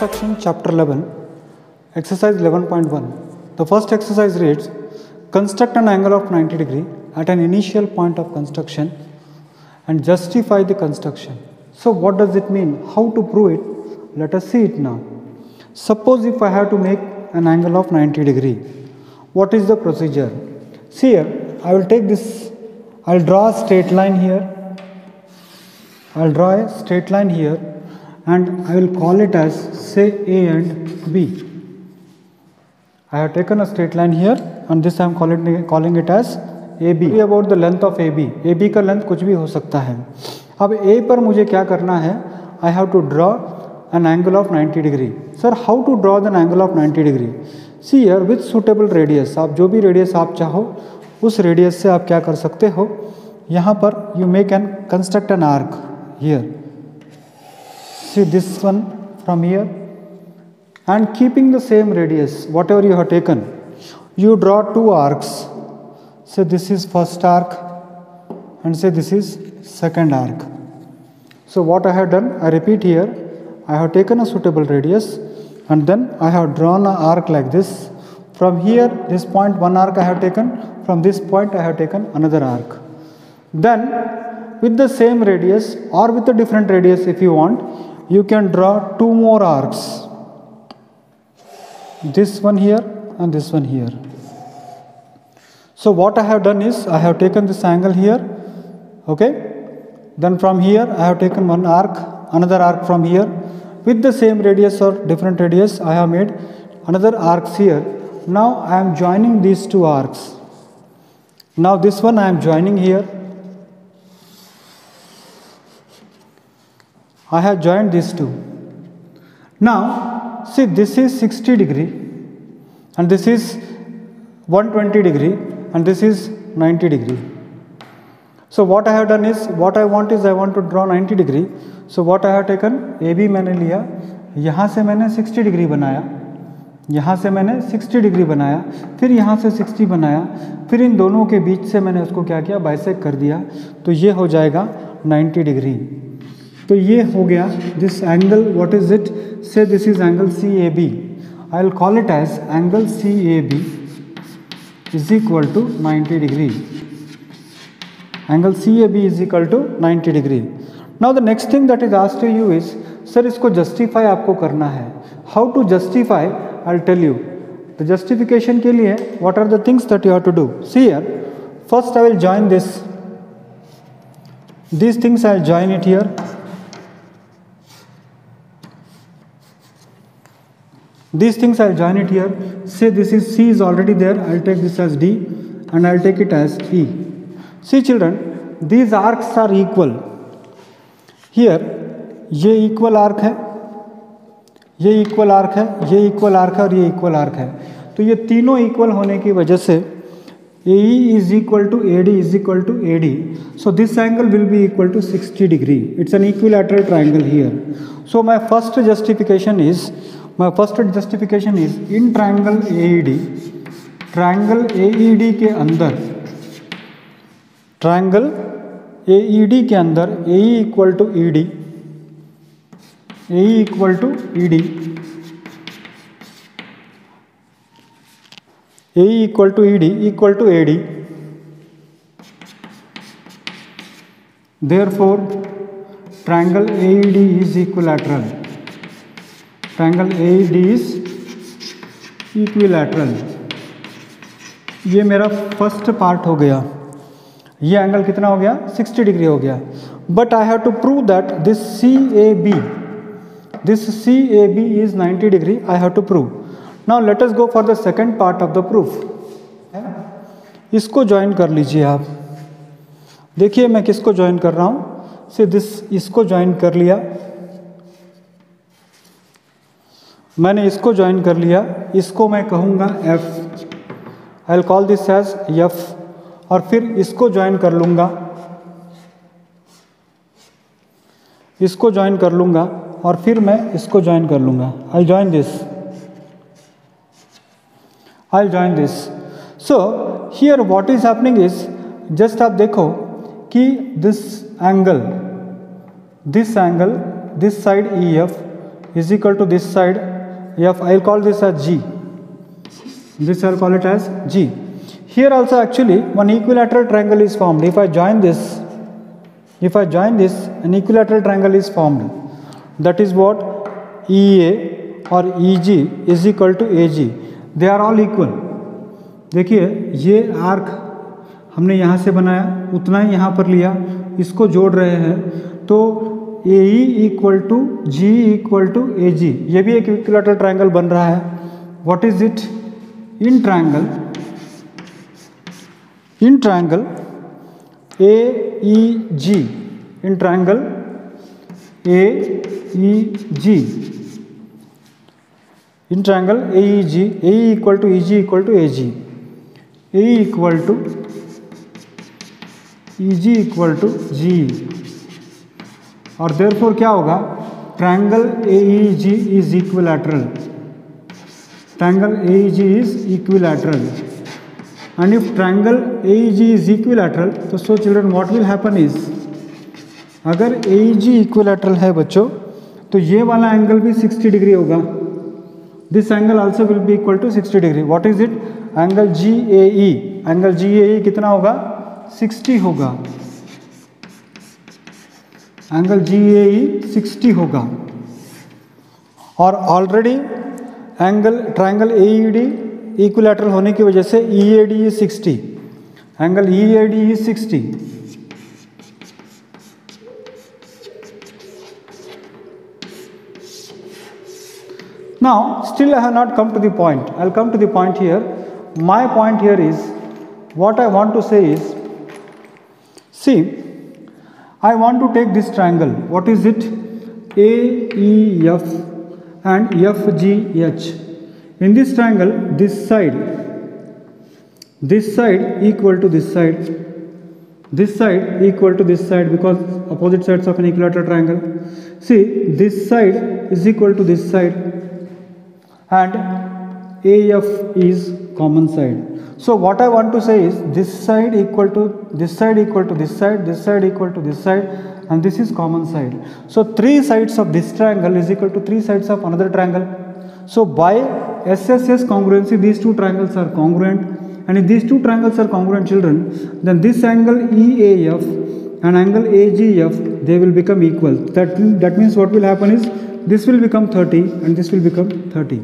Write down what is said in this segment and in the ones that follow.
Construction Chapter 11, Exercise 11.1. The first exercise reads, construct an angle of 90 degree at an initial point of construction and justify the construction. So what does it mean? How to prove it? Let us see it now. Suppose if I have to make an angle of 90 degree, what is the procedure? See here, I will take this, I will draw a straight line here. I will draw a straight line here and I will call it as say A and B. I have taken a straight line here and this I am calling it as AB. About the length of AB. AB का length कुछ भी हो सकता है. अब A पर मुझे क्या करना है? I have to draw an angle of 90 degree. Sir, how to draw an angle of 90 degree? See here with suitable radius. आप जो भी radius आप चाहो उस radius से आप क्या कर सकते हो? यहाँ पर you construct an arc here. See this one from here, and keeping the same radius whatever you have taken, you draw two arcs. Say this is first arc and say this is second arc. So what I have done, I repeat here, I have taken a suitable radius and then I have drawn an arc like this. From here this point one arc I have taken, from this point I have taken another arc. Then with the same radius or with a different radius if you want, you can draw two more arcs. This one here and this one here. So what I have done is, I have taken this angle here, okay. Then from here I have taken one arc, another arc from here. With the same radius or different radius, I have made another arcs here. Now I am joining these two arcs. Now this one I am joining here. I have joined these two. Now see, this is 60 degree and this is 120 degree and this is 90 degree. So what I have done is, what I want is, I want to draw 90 degree. So what I have taken, AB मैंने लिया, यहाँ से मैंने 60 degree बनाया, यहाँ से मैंने 60 degree बनाया, फिर यहाँ से 60 बनाया, फिर इन दोनों के बीच से मैंने उसको क्या किया, बाइसेक्ट कर दिया, तो ये हो जाएगा 90 डिग्री. तो ये हो गया this angle. What is it? Say this is angle CAB. I will call it as angle CAB is equal to 90 degree. Angle CAB is equal to 90 degree. Now the next thing that is asked to you is, sir इसको justify आपको करना है. How to justify? I will tell you. The justification के लिए what are the things that you have to do? See here, first I will join these things I will join it here. These things I will join it here. Say this is C is already there. I will take this as D and I will take it as E. See children, these arcs are equal. Here ये equal arc है, ये equal arc है, ये equal arc है और ये equal arc है. तो ये तीनों equal होने की वजह से AE is equal to AD is equal to AD. So this angle will be equal to 60 degree. It's an equilateral triangle here. So my first justification is in triangle AED के अंदर, triangle AED के अंदर AE equal to ED, AE equal to ED, AE equal to ED equal to AD. Therefore, triangle AED is equilateral. Triangle AED is equilateral. ये मेरा first part हो गया. ये angle कितना हो गया? 60 डिग्री हो गया. But I have to prove that this CAB is 90 degree. I have to prove. Now let us go for the second part of the proof. इसको ज्वाइन कर लीजिए आप. देखिए मैं किसको ज्वाइन कर रहा हूँ. से इसको ज्वाइन कर लिया, मैंने इसको ज्वाइन कर लिया. इसको मैं कहूँगा F. I will call this as F. और फिर इसको ज्वाइन कर लूँगा, इसको ज्वाइन कर लूँगा और फिर मैं इसको ज्वाइन कर लूँगा. I join this. I'll join this. So here what is happening is, just आप देखो कि this angle, this side EF is equal to this side f. I will call this as G. This I will call it as G. Here also actually one equilateral triangle is formed. If I join this, an equilateral triangle is formed. That is what EA or EG is equal to AG. They are all equal. देखिए ये arc हमने यहाँ से बनाया, उतना ही यहाँ पर लिया, इसको जोड़ रहे हैं, तो AE equal to G equal to AG. ये भी एक इक्विलैटरल ट्रायंगल बन रहा है. What is it? In triangle AEG, in triangle AEG, in triangle AEG, AE equal to EG equal to AG, AE equal to EG equal to G. और therefore क्या होगा? Triangle AEG is equilateral. Triangle AEG is equilateral. And if triangle AEG is equilateral, so children what will happen is, अगर AEG equilateral है बच्चों, तो ये वाला angle भी 60 डिग्री होगा. This angle also will be equal to 60 degree. What is it? Angle GAE. Angle GAE कितना होगा? 60 होगा. एंगल GAE 60 होगा. और already angle triangle AED equilateral होने की वजह से EAD is 60. Angle EAD is 60. Now still I have not come to the point. I'll come to the point here. My point here is, what I want to say is, see, I want to take this triangle. What is it? AEF and FGH. In this triangle, this side equal to this side equal to this side, because opposite sides of an equilateral triangle. See, this side is equal to this side and AF is common side. So what I want to say is, this side equal to this side equal to this side, this side equal to this side, and this is common side. So 3 sides of this triangle is equal to 3 sides of another triangle. So by SSS congruency, these two triangles are congruent, and if these two triangles are congruent, children, then this angle EAF and angle AGF, they will become equal. That means what will happen is, this will become 30 and this will become 30.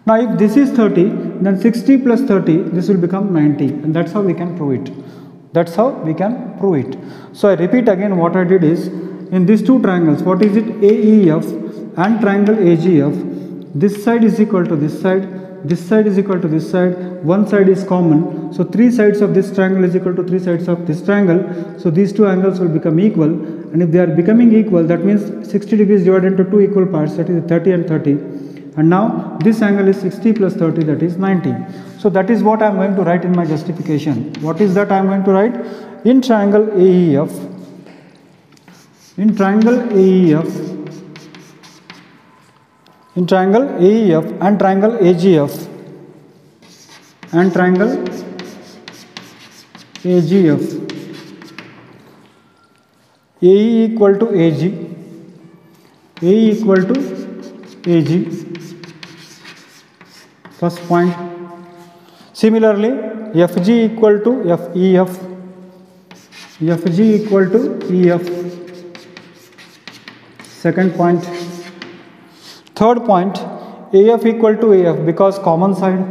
Now if this is 30, then 60 plus 30, this will become 90, and that's how we can prove it. That's how we can prove it. So I repeat again, what I did is, in these two triangles, what is it? AEF and triangle AGF. This side is equal to this side is equal to this side, one side is common, so 3 sides of this triangle is equal to 3 sides of this triangle, so these two angles will become equal, and if they are becoming equal, that means 60 degrees divided into 2 equal parts, that is 30 and 30, and now this angle is 60 plus 30, that is 90. So that is what I am going to write in my justification. What is that I am going to write? In triangle AEF and triangle AGF and triangle AGF, AE equal to AG, AE equal to AG, first point. Similarly, FG equal to FEF, FG equal to EF, second point. Third point, AF equal to AF, because common side,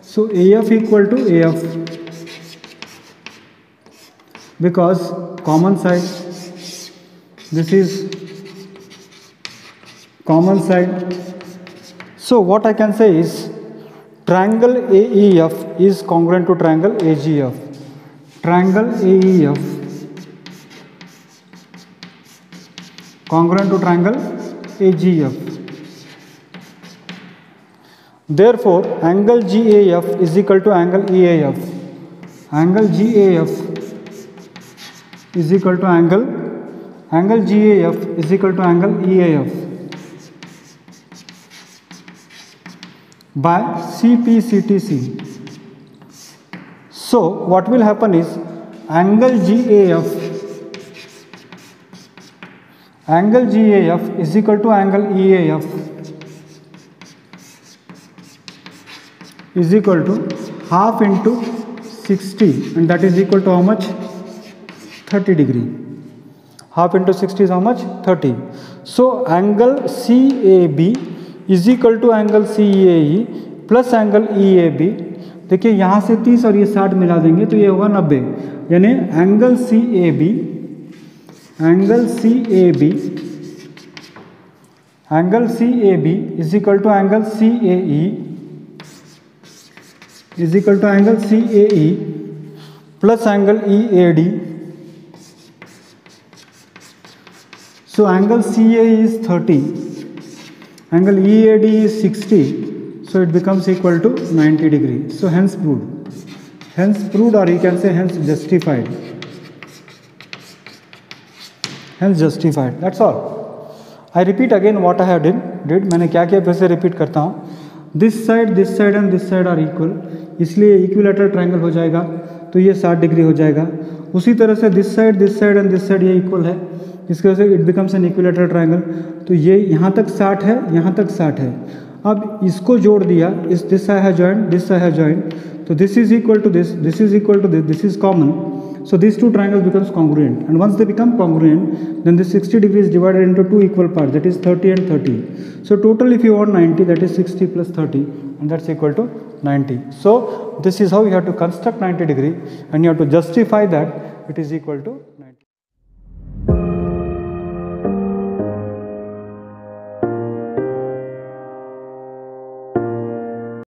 so AF equal to AF, because common side, this is common side. So what I can say is, triangle AEF is congruent to triangle AGF, triangle AEF congruent to triangle AGF. Therefore, angle GAF is equal to angle EAF. Angle GAF is equal to angle GAF is equal to angle EAF by CPCTC. So what will happen is, angle GAF angle GAF is equal to angle EAF is equal to half into 60, and that is equal to how much? 30 degree. Half into 60 is how much? 30. So angle CAB is equal to angle CAE plus angle EAB. देखिए यहाँ से 30 और ये 60 मिला देंगे तो ये होगा 90, यानी angle CAB is equal to angle CAE is equal to angle CAE plus angle EAD. So angle CAE is 30, angle EAD is 60, so it becomes equal to 90 degree. So hence proved, or you can say hence justified. That's all. I repeat again what I have did. मैंने क्या किया फिर से repeat करता हूँ. This side and this side are equal, इसलिए equilateral triangle हो जाएगा, तो ये 60 डिग्री हो जाएगा. उसी तरह से this side and this side ये इक्वल है, इसकी वजह से it becomes an equilateral triangle. तो ये यहाँ तक 60 है, यहाँ तक 60 है. अब इसको जोड़ दिया, दिस आई हैव जॉइंट, तो this is equal to this is equal to this is common. So these two triangles becomes congruent, and once they become congruent, then this 60 degree is divided into two equal parts, that is 30 and 30. So total if you want 90, that is 60 plus 30, and that's equal to 90. So this is how you have to construct 90 degree, and you have to justify that it is equal to